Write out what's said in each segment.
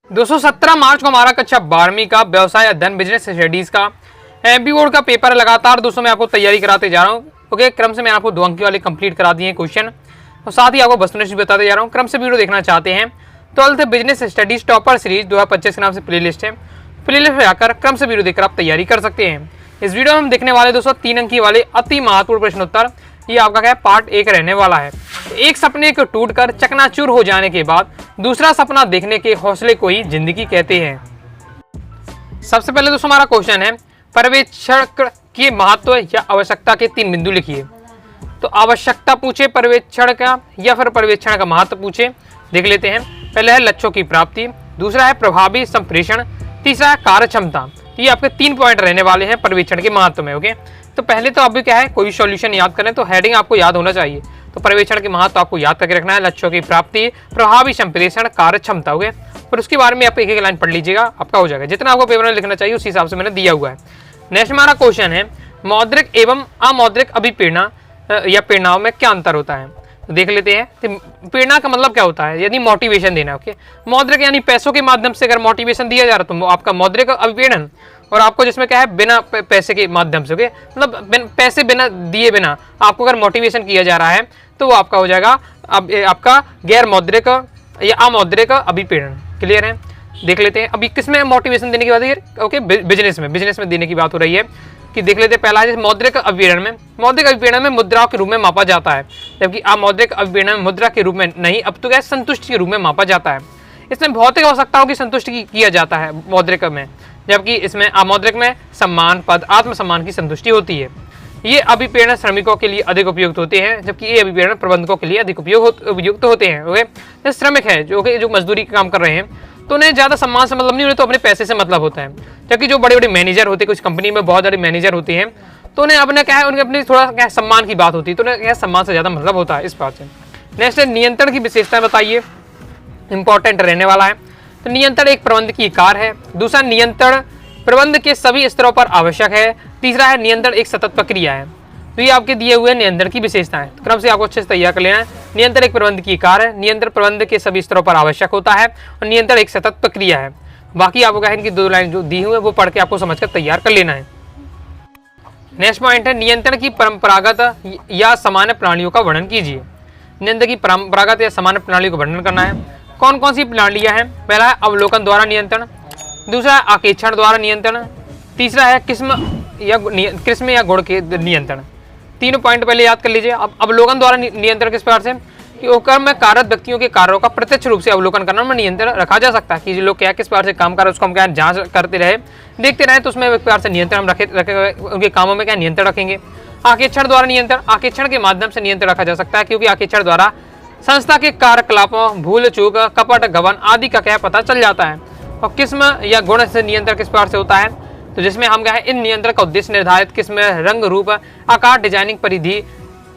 217 मार्च को हमारा कक्षा 12वीं का व्यवसाय अध्ययन बिजनेस स्टडीज का एमपी बोर्ड का पेपर लगातार दोस्तों मैं आपको तैयारी कराते जा रहा हूँ। ओके, क्रम से मैं आपको 2 अंक वाले कंप्लीट करा दिए क्वेश्चन और साथ ही आपको वस्तुनिष्ठ बताते जा रहा हूँ। क्रम से वीडियो देखना चाहते हैं 12th business studies topper series 2025 के नाम से प्लेलिस्ट है। प्लेलिस्ट में जाकर क्रम से वीडियो देखकर आप तैयारी कर सकते हैं। इस वीडियो में हम देखने वाले दोस्तों 3 अंक वाले अति महत्वपूर्ण प्रश्नोत्तर। ये आपका क्या है, पार्ट 1 रहने वाला है। एक सपने को टूटकर चकनाचूर हो जाने के बाद दूसरा सपना देखने के हौसले को ही जिंदगी कहते हैं। सबसे पहले दोस्तों हमारा क्वेश्चन है, पर्यवेक्षण के महत्व या आवश्यकता के 3 बिंदु लिखिए। तो आवश्यकता पूछे पर्यवेक्षण का या फिर पर्यवेक्षण का महत्व पूछे, देख लेते हैं। पहले है लक्ष्यों की प्राप्ति, दूसरा है प्रभावी संप्रेषण, तीसरा है कार्य क्षमता। ये आपके 3 पॉइंट रहने वाले हैं पर्यवेक्षण के महत्व में। ओके, तो पहले तो अभी क्या है, कोई सॉल्यूशन याद करें तो हेडिंग आपको याद होना चाहिए। तो पर्यवेक्षण के महत्व आपको याद करके रखना है, लक्ष्यों की प्राप्ति, प्रभावी संप्रेषण, कार्य क्षमता। ओके, फिर उसके बारे में आप एक लाइन पढ़ लीजिएगा, आपका हो जाएगा। जितना आपको पेपर में लिखना चाहिए उस हिसाब से मैंने दिया हुआ है। नेक्स्ट हमारा क्वेश्चन है, मौद्रिक एवं अमौद्रिक अभिप्रेरणा या प्रेरणाओं में क्या अंतर होता है। तो देख लेते हैं। तो प्रेरणा का मतलब क्या होता है, यानी मोटिवेशन देना। ओके, मौद्रिक यानी पैसों के माध्यम से अगर मोटिवेशन दिया जा रहा है तो आपका मौद्रिक अभिप्रेरण, और आपको जिसमें क्या है बिना पैसे के माध्यम से, ओके, मतलब पैसे बिना दिए बिना आपको अगर मोटिवेशन किया जा रहा है तो वो आपका हो जाएगा अब आपका गैर मौद्रिक या अमौद्रिक अभिप्रेरण। क्लियर है, देख लेते हैं। अभी किसमें मोटिवेशन देने की बात है, ओके, बिजनेस में देने की बात हो रही है। कि देख लेते हैं पहला है मौद्रिक अभिप्रेरण में। मौद्रिक अभिप्रेरण में मुद्राओं के रूप में मापा जाता है, जबकि अमौद्रिक अभिप्रेरण में मुद्रा के रूप में नहीं, अब तो क्या संतुष्टि के रूप में मापा जाता है। इसमें भौतिक आवश्यकताओं की संतुष्टि किया जाता है मौद्रिक में, जबकि इसमें अमौद्रिक में सम्मान, पद, आत्मसम्मान की संतुष्टि होती है। ये अभिप्रेरण श्रमिकों के लिए अधिक उपयुक्त होते हैं, जबकि ये अभिप्रेरण प्रबंधकों के लिए अधिक उपयुक्त होते हैं। ओके, श्रमिक है जो मजदूरी का काम कर रहे हैं तो उन्हें ज़्यादा सम्मान से मतलब नहीं, उन्हें तो अपने पैसे से मतलब होता है। जबकि जो बड़े बड़े मैनेजर होते हैं, कुछ कंपनी में बहुत बड़े मैनेजर होते हैं, तो उन्हें अपने क्या है, उनके अपनी थोड़ा क्या सम्मान की बात होती है, तो उन्हें क्या सम्मान से ज़्यादा मतलब होता है इस बात से। नेक्स्ट है नियंत्रण की विशेषताएं बताइए, इंपॉर्टेंट रहने वाला है। तो नियंत्रण एक प्रबंध की कार है, दूसरा नियंत्रण प्रबंध के सभी स्तरों पर आवश्यक है, तीसरा है नियंत्रण एक सतत प्रक्रिया है। तो ये आपके दिए हुए नियंत्रण की विशेषताएं, तो क्रम से आपको अच्छे से तैयार कर लेना है। नियंत्रण एक प्रबंध की कार है, नियंत्रण प्रबंध के सभी स्तरों पर आवश्यक होता है और नियंत्रण एक सतत प्रक्रिया है। बाकी आपको क्या है, इनकी 2 लाइन जो दी हुई है वो पढ़ के आपको समझकर तैयार कर लेना है। नेक्स्ट पॉइंट है, नियंत्रण की परंपरागत या सामान्य प्रणालियों का वर्णन कीजिए। नियंत्रण की परंपरागत या सामान्य प्रणाली को वर्णन करना है। कौन कौन सी प्रणालियां हैं, पहला है अवलोकन द्वारा नियंत्रण, दूसरा है आकेक्षण द्वारा नियंत्रण, तीसरा है किस्म या गुण के नियंत्रण। तीनों पॉइंट पहले याद कर लीजिए। अब अवलोकन द्वारा नियंत्रण किस प्रकार से, कि उपक्रम में कार्यरत व्यक्तियों के कार्यों का प्रत्यक्ष रूप से अवलोकन करना में नियंत्रण रखा जा सकता है, कि जो लोग क्या किस प्रकार से काम कर रहे हैं उसको हम क्या जांच करते रहे, देखते रहे, तो उसमें एक प्रकार से नियंत्रण हम रखे उनके कामों में क्या नियंत्रण रखेंगे। आकेक्षण द्वारा नियंत्रण, आकेक्षण के माध्यम से नियंत्रण रखा जा सकता है, क्योंकि आकेक्षण द्वारा संस्था के कार्यकलापों, भूल चूक, कपट, गबन आदि का क्या पता चल जाता है। और किस्म या गुण से नियंत्रण किस प्रकार से होता है, तो जिसमें हम क्या है इन नियंत्रण का उद्देश्य निर्धारित किस्म, रंग, रूप, आकार, डिजाइनिंग, परिधि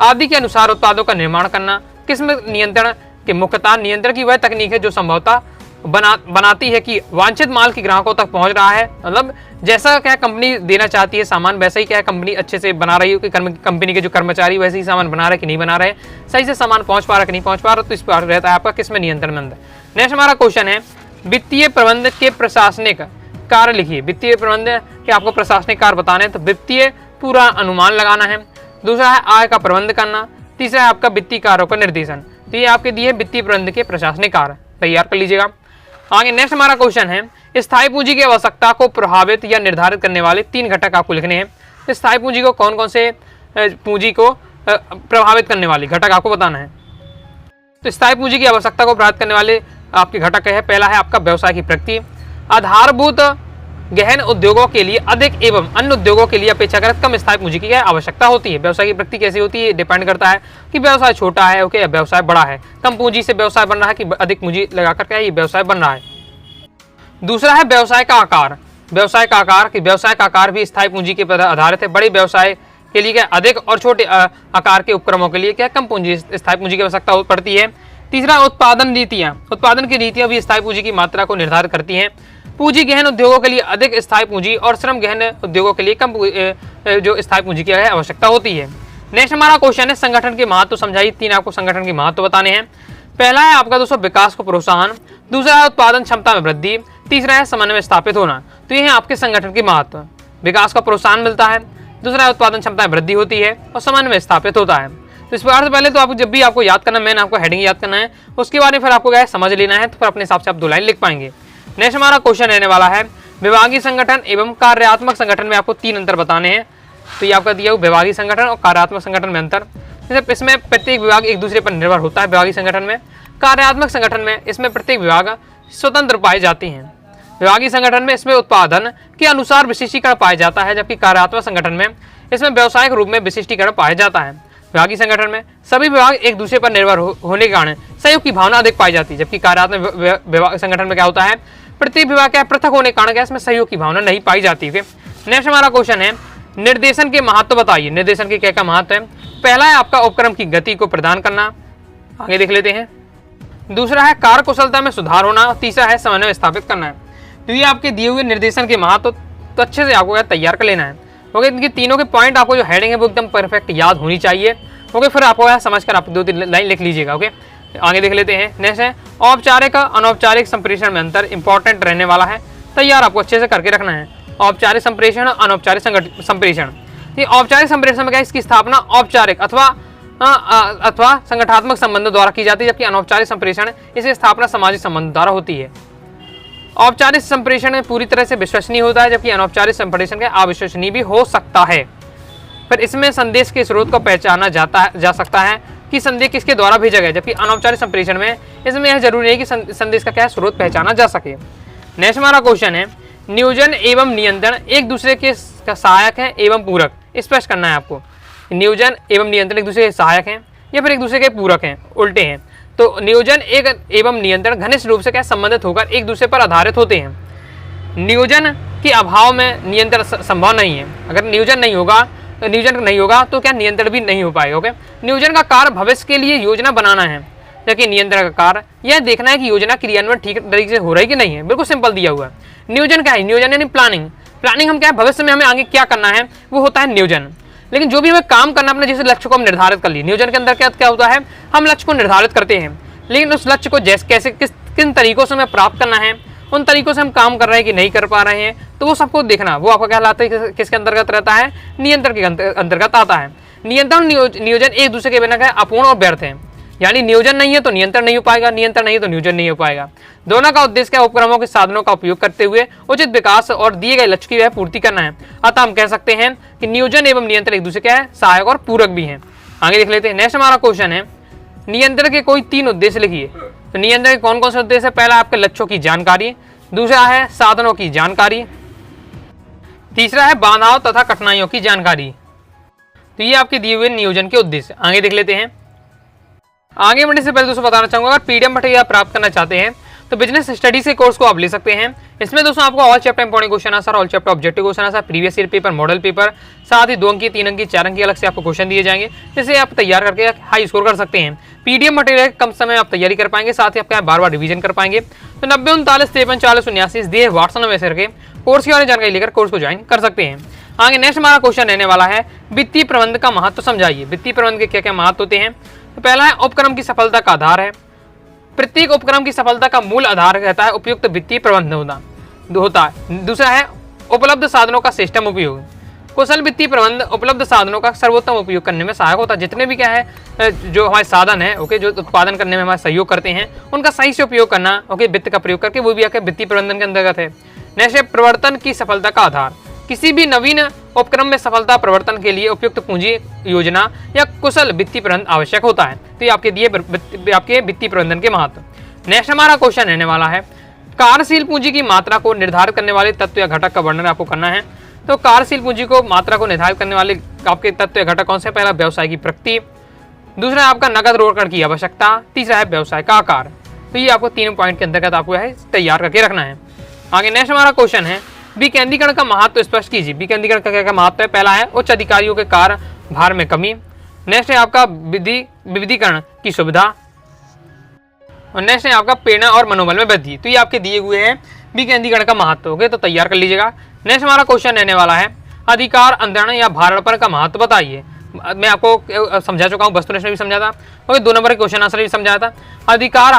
आदि के अनुसार उत्पादों का निर्माण करना। किस्म नियंत्रण के मुख्यतः नियंत्रण की वह तकनीक है जो संभवतः बनाती है कि वांछित माल की ग्राहकों तक पहुंच रहा है, मतलब जैसा क्या कंपनी देना चाहती है सामान वैसा ही क्या कंपनी अच्छे से बना रही है, कि कंपनी के जो कर्मचारी वैसे ही सामान बना रहे कि नहीं बना रहे, सही से सामान पहुंच पा रहा कि नहीं पहुंच पा रहा, तो इस पर रहता है आपका किस्म नियंत्रण में अंदर। नेक्स्ट हमारा क्वेश्चन है, वित्तीय प्रबंध के प्रशासनिक कार्य लिखिए। वित्तीय प्रबंध के आपको प्रशासनिक कार्य बताने हैं, तो वित्तीय पूरा अनुमान लगाना है, दूसरा है आय का प्रबंध करना, तीसरा है आपका वित्तीय कार्यों का निर्देशन। तो ये आपके दिए वित्तीय प्रबंध के प्रशासनिक कार्य, तैयार कर लीजिएगा। आगे नेक्स्ट हमारा क्वेश्चन है, स्थायी पूंजी की आवश्यकता को प्रभावित या निर्धारित करने वाले 3 घटक आपको लिखने हैं। तो स्थायी पूंजी को कौन कौन से पूंजी को प्रभावित करने वाले घटक आपको बताना है। तो स्थायी पूंजी की आवश्यकता को प्रभावित करने वाले आपके घटक है, पहला है आपका व्यवसाय की प्रगति, आधारभूत गहन उद्योगों के लिए अधिक एवं अन्य उद्योगों के लिए अपेक्षाकृत कम स्थायी पूंजी की आवश्यकता होती है। व्यवसाय की प्रगति कैसी होती है, डिपेंड करता है कि व्यवसाय छोटा है, ओके, या व्यवसाय बड़ा है, कम पूंजी से व्यवसाय बन रहा है कि अधिक पूंजी लगाकर क्या ये व्यवसाय बन रहा है। दूसरा है व्यवसाय का आकार। व्यवसाय का आकार, कि व्यवसाय का आकार भी स्थायी पूंजी के पर आधारित है। बड़े व्यवसाय के लिए क्या अधिक और छोटे आकार के उपक्रमों के लिए क्या कम पूंजी स्थायी पूंजी की आवश्यकता पड़ती है। तीसरा उत्पादन नीतियां, उत्पादन की नीतियां भी स्थायी पूंजी की मात्रा को निर्धारित करती हैं। पूंजी गहन उद्योगों के लिए अधिक स्थायी पूंजी और श्रम गहन उद्योगों के लिए कम जो स्थायी पूंजी की आवश्यकता होती है। नेक्स्ट हमारा क्वेश्चन है, संगठन के महत्व समझाइए। 3 आपको संगठन के महत्व बताने हैं। पहला है आपका दोस्तों विकास को प्रोत्साहन, दूसरा है उत्पादन क्षमता में वृद्धि, तीसरा है समन्वय स्थापित होना। तो ये है आपके संगठन की महत्व। विकास का प्रोत्साहन मिलता है, दूसरा है उत्पादन क्षमता में वृद्धि होती है और समन्वय स्थापित होता है। तो इस प्रकार से पहले तो आपको जब भी आपको याद करना, मैंने आपको हेडिंग याद करना है, उसके बारे में फिर आपको क्या है समझ लेना है, तो फिर अपने हिसाब से आप 2 लाइन लिख पाएंगे। नेक्स्ट हमारा क्वेश्चन रहने वाला है विभागीय संगठन एवं कार्यात्मक संगठन में आपको 3 अंतर बताने हैं। तो ये आपका दिया हुआ विभागीय संगठन और कार्यात्मक संगठन में अंतर। जैसे इसमें प्रत्येक विभाग एक दूसरे पर निर्भर होता है विभागीय संगठन में। कार्यात्मक संगठन में इसमें प्रत्येक विभाग स्वतंत्र पाए जाते हैं। विभागीय संगठन में इसमें उत्पादन के अनुसार विशिष्टीकरण पाया जाता है, जबकि कार्यात्मक संगठन में इसमें व्यवसायिक रूप में विशिष्टीकरण पाया जाता है। विभागीय संगठन में सभी विभाग एक दूसरे पर निर्भर होने के कारण सहयोग की भावना अधिक पाई जाती है, जबकि कार्यात्मक विभाग संगठन में क्या होता है, प्रत्येक विभाग क्या पृथक होने के कारण क्या इसमें सहयोग की भावना नहीं पाई जाती है। नेक्स्ट हमारा क्वेश्चन है निर्देशन के महत्व बताइए। निर्देशन के क्या क्या महत्व है? पहला है आपका उपक्रम की गति को प्रदान करना, आगे देख लेते हैं। दूसरा है कार्य कुशलता में सुधार होना और तीसरा है समन्वय स्थापित करना है। तो ये आपके दिए हुए निर्देशन के महत्व तो अच्छे से आपको तैयार कर लेना है। ओके, इनके तीनों के पॉइंट आपको जो हेडिंग है वो एकदम परफेक्ट याद होनी चाहिए। ओके, फिर आपको समझ कर आप 2-3 लाइन लिख लीजिएगा। ओके, आगे देख लेते हैं। नेक्स्ट है औपचारिक अनौपचारिक संप्रेषण में अंतर, इंपॉर्टेंट रहने वाला है, तैयार आपको अच्छे से करके रखना है। औपचारिक संप्रेषण और अनौपचारिक संप्रेषण। ये औपचारिक संप्रेषण में क्या इसकी स्थापना औपचारिक अथवा संगठनात्मक संबंधों द्वारा की जाती है, जबकि अनौपचारिक संप्रेषण इसकी स्थापना सामाजिक संबंध द्वारा होती है। औपचारिक संप्रेषण में पूरी तरह से विश्वसनीय होता है, जबकि अनौपचारिक संप्रेषण का अविश्वसनीय भी हो सकता है। फिर इसमें संदेश के स्रोत को पहचाना जा सकता है कि संदेश किसके द्वारा भेजा गया, जबकि अनौपचारिक संप्रेषण में इसमें यह जरूरी है कि संदेश का क्या स्रोत पहचाना जा सके। नेक्स्ट हमारा क्वेश्चन है नियोजन एवं नियंत्रण एक दूसरे के सहायक हैं एवं पूरक, स्पष्ट करना है आपको। नियोजन एवं नियंत्रण एक दूसरे के सहायक हैं या फिर एक दूसरे के पूरक हैं, उल्टे हैं। तो नियोजन एवं नियंत्रण घनिष्ठ रूप से क्या संबंधित होकर एक दूसरे पर आधारित होते हैं। नियोजन के अभाव में नियंत्रण संभव नहीं है। अगर नियोजन नहीं होगा तो क्या नियंत्रण भी नहीं हो पाएगा। ओके, नियोजन का कार्य भविष्य के लिए योजना बनाना है, जबकि नियंत्रण का कार्य यह देखना है कि योजना क्रियान्वयन ठीक तरीके से हो रही है कि नहीं है। बिल्कुल सिंपल दिया हुआ है। नियोजन क्या है? नियोजन यानी प्लानिंग। प्लानिंग हम क्या है, भविष्य में हमें आगे क्या करना है वो होता है नियोजन। लेकिन जो भी हमें काम करना अपने जैसे लक्ष्य को हम निर्धारित कर लिए, नियोजन के अंदर क्या होता है, हम लक्ष्य को निर्धारित करते हैं, लेकिन उस लक्ष्य को किन तरीकों से हमें प्राप्त करना है, उन तरीकों से हम काम कर रहे हैं कि नहीं कर पा रहे हैं, तो वो सबको देखना, वो आपका कहलाता है किसके अंतर्गत रहता है, नियंत्रण के अंतर्गत आता है। नियंत्रण नियोजन एक दूसरे के बिना क्या अपूर्ण और व्यर्थ है। यानी नियोजन नहीं है तो नियंत्रण नहीं हो पाएगा, नियंत्रण नहीं है तो नियोजन नहीं हो पाएगा। दोनों का उद्देश्य क्या, उपक्रमों के साधनों का उपयोग करते हुए उचित विकास और दिए गए लक्ष्य की पूर्ति करना है। अतः हम कह सकते हैं कि नियोजन एवं नियंत्रण एक दूसरे क्या है, सहायक और पूरक भी हैं। आगे देख लेते हैं। नेक्स्ट हमारा क्वेश्चन है नियंत्रण के कोई 3 उद्देश्य लिखिए। तो नियंत्रण के कौन कौन से उद्देश्य है? पहला आपके लक्ष्यों की जानकारी, दूसरा है साधनों की जानकारी, तीसरा है बाधाओं तथा कठिनाइयों की जानकारी। तो ये आपके दिए हुए नियोजन के उद्देश्य। आगे देख लेते हैं। आगे बढ़ने से पहले दोस्तों बताना चाहूंगा, अगर पीडीएफ मटेरियल प्राप्त करना चाहते हैं तो बिजनेस स्टडीज के कोर्स को आप ले सकते हैं। इसमें दोस्तों आपको all chapter important question answer, all chapter objective question answer, previous year paper, model paper, साथ ही 2 अंक, 3 अंक, 4 अंक अलग से आपको क्वेश्चन दिए जाएंगे, जिससे आप तैयार करके हाई स्कोर कर सकते हैं। पीडीएफ मटेरियल कम समय में आप तैयारी कर पाएंगे, साथ ही आप क्या बार बार रिवीजन कर पाएंगे। तो 90 39 53 40 79 दिए व्हाट्सएप में मैसेज करके कोर्स की और जानकारी लेकर कोर्स को ज्वाइन कर सकते हैं। आगे नेक्स्ट हमारा क्वेश्चन रहने वाला है वित्तीय प्रबंध का महत्व समझाइए। वित्तीय प्रबंध के क्या क्या महत्व होते हैं? तो पहला है उपक्रम की सफलता का आधार है। प्रत्येक उपक्रम की सफलता का मूल आधार रहता है उपयुक्त वित्तीय प्रबंध होता है। दूसरा है उपलब्ध साधनों का सिस्टम उपयोग। कुशल वित्तीय प्रबंध उपलब्ध साधनों का सर्वोत्तम उपयोग करने में सहायक होता है। जितने भी क्या है जो हमारे साधन है, ओके, जो उत्पादन करने में हमारा सहयोग करते हैं, उनका सही से उपयोग करना, ओके, वित्त का प्रयोग करके, वो भी आपके वित्तीय प्रबंधन के अंतर्गत है। नेक्स्ट है प्रवर्तन की सफलता का आधार। किसी भी नवीन उपक्रम में सफलता प्रवर्तन के लिए उपयुक्त पूंजी योजना या कुशल वित्तीय प्रबंधन आवश्यक होता है। तो ये आपके दिए आपके वित्तीय प्रबंधन के महत्व। नेक्स्ट हमारा क्वेश्चन रहने वाला है कार्यशील पूंजी की मात्रा को निर्धारित करने वाले तत्व या घटक का वर्णन आपको करना है। तो कार्यशील पूंजी को मात्रा को निर्धारित करने वाले आपके तत्व या घटक कौन से? पहला व्यवसाय की प्रकृति, दूसरा है आपका नकद रोकड़ की आवश्यकता, तीसरा है व्यवसाय का आकार। तो ये आपको 3 पॉइंट के अंतर्गत आपको है तैयार करके रखना है। आगे नेक्स्ट हमारा क्वेश्चन है विकेंद्रीकरण का महत्व स्पष्ट कीजिए। विकेंद्रीकरण का क्या महत्व है? पहला है उच्च अधिकारियों के कार्य भार में कमी, नेक्स्ट है आपका विविधीकरण की सुविधा, और नेक्स्ट है आपका प्रेरणा और मनोबल में वृद्धि। तो ये आपके दिए हुए हैं विकेंद्रीकरण का महत्व, हो गए, तो तैयार कर लीजिएगा। नेक्स्ट हमारा क्वेश्चन रहने वाला है अधिकार अंतरण या भारार्पण का महत्व बताइए। मैं आपको समझा चुका हूँ, वस्तुनिष्ठ में भी समझा था। ओके, 2 नंबर के क्वेश्चन आंसर भी समझाया था। अधिकार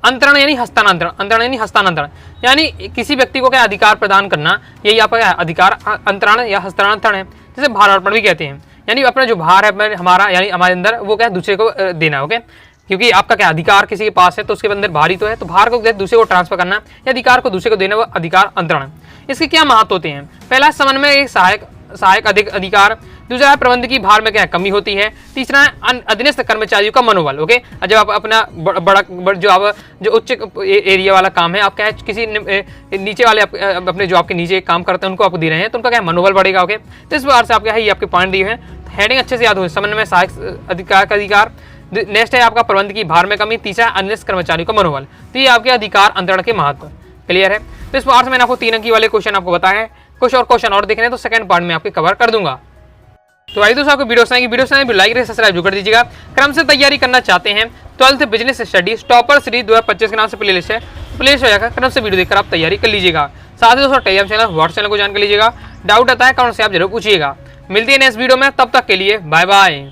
अंतरण यानी हस्तांतरण, अंतरण यानी हस्तांतरण, यानी किसी व्यक्ति को क्या अधिकार प्रदान करना, यही आपका क्या है, अधिकार अंतरण या हस्तांतरण है, जिसे भार अर्पण भी कहते हैं। यानी अपना जो भार है हमारा, यानी हमारे अंदर, वो क्या दूसरे को देना। ओके, क्योंकि आपका क्या अधिकार किसी के पास है तो उसके अंदर भार ही तो है, तो भार को दूसरे को ट्रांसफर करना या अधिकार को दूसरे को देना, वो अधिकार अंतरण है। इसके क्या महत्व होते हैं? पहला, समन्वय एक सहायक अधिक अधिकार। दूसरा है प्रबंध की भार में क्या कमी होती है। तीसरा है अधीनस्थ कर्मचारियों का मनोबल। ओके, जब आप अपना जो उच्च एरिया वाला काम है, आप क्या है किसी नीचे वाले अपने जो आपके नीचे काम करते हैं उनको आप दे रहे हैं, तो उनका क्या मनोबल बढ़ेगा। ओके, तो इस प्रकार से आप क्या है ये आपके पॉइंट दिए हैं, हेडिंग अच्छे से याद हो। समन्वय सहायक अधिकार का अधिकार, नेक्स्ट है आपका प्रबंध की भार में कमी, तीसरा अधीनस्थ कर्मचारियों का मनोबल। तो ये आपके अधिकार अंतरण के महत्व क्लियर है। तो इस प्रकार से मैंने आपको 3 अंकी वाले क्वेश्चन आपको बताया है। कुछ और क्वेश्चन और देखने तो सेकंड पार्ट में आपके कवर कर दूंगा। तो आई दोस्तों, आपको वीडियो लाइक सब्सक्राइब जो कर दीजिएगा। क्रम से तैयारी करना चाहते हैं 12th business studies topper series 2025 के नाम से प्लेलिस्ट है, प्लेलिस्ट हो जाकर क्रम से वीडियो देखकर आप तैयारी कर लीजिएगा। साथ ही दोस्तों टेलीग्राम चैनल, व्हाट्सएप चैनल को ज्वाइन कर लीजिएगा। डाउट आता है कमेंट से आप जरूर पूछिएगा। मिलती है नेक्स्ट वीडियो में, तब तक के लिए बाय बाय।